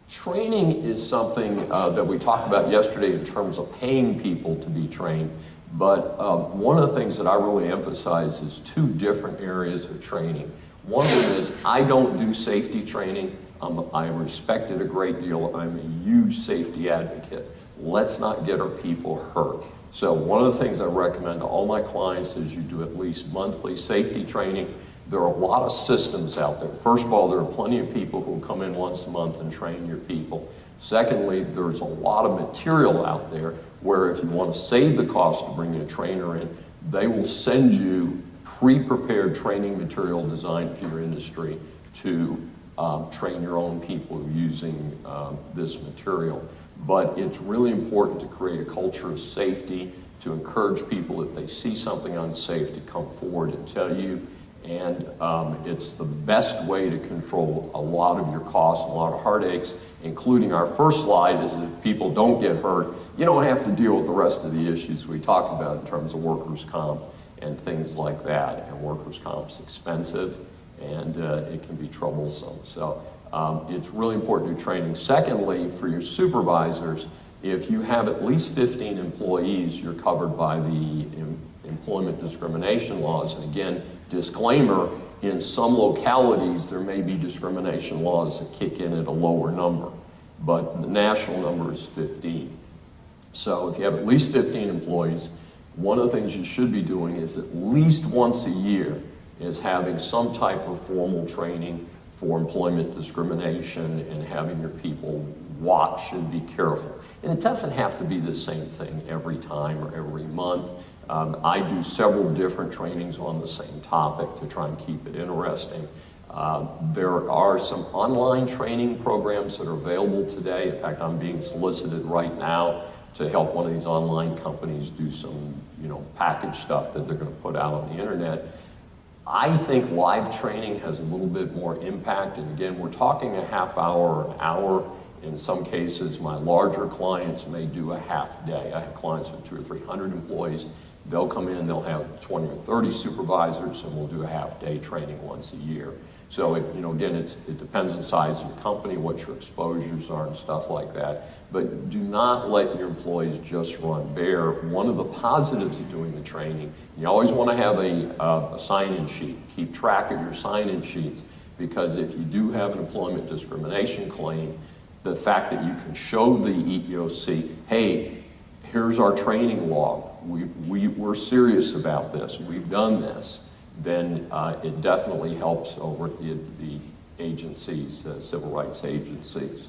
Training is something that we talked about yesterday in terms of paying people to be trained, but one of the things that I really emphasize is two different areas of training. One of them is I don't do safety training. I respect it a great deal. I'm a huge safety advocate. Let's not get our people hurt. So one of the things I recommend to all my clients is you do at least monthly safety training. There are a lot of systems out there. First of all, there are plenty of people who come in once a month and train your people. Secondly, there's a lot of material out there where if you want to save the cost of bringing a trainer in, they will send you pre-prepared training material designed for your industry to train your own people using this material. But it's really important to create a culture of safety, to encourage people if they see something unsafe to come forward and tell you. And it's the best way to control a lot of your costs, a lot of heartaches, including our first slide is if people don't get hurt, you don't have to deal with the rest of the issues we talked about in terms of workers' comp and things like that. And workers' comp's expensive and it can be troublesome. So it's really important to do training. Secondly, for your supervisors, if you have at least 15 employees, you're covered by the employment discrimination laws. And again, disclaimer, in some localities there may be discrimination laws that kick in at a lower number, but the national number is 15. So if you have at least 15 employees, one of the things you should be doing is at least once a year is having some type of formal training for employment discrimination and having your people watch and be careful. And it doesn't have to be the same thing every time or every month. I do several different trainings on the same topic to try and keep it interesting. There are some online training programs that are available today. In fact, I'm being solicited right now to help one of these online companies do some, package stuff that they're going to put out on the internet. I think live training has a little bit more impact. And again, we're talking a half hour or an hour. In some cases, my larger clients may do a half day. I have clients with 200 or 300 employees. They'll come in, they'll have 20 or 30 supervisors, and we'll do a half-day training once a year. So, again, it depends on the size of your company, what your exposures are and stuff like that. But do not let your employees just run bare. One of the positives of doing the training, you always want to have a sign-in sheet. Keep track of your sign-in sheets, because if you do have an employment discrimination claim, the fact that you can show the EEOC, hey, here's our training log. We're serious about this. We've done this. Then it definitely helps over at the agencies, civil rights agencies.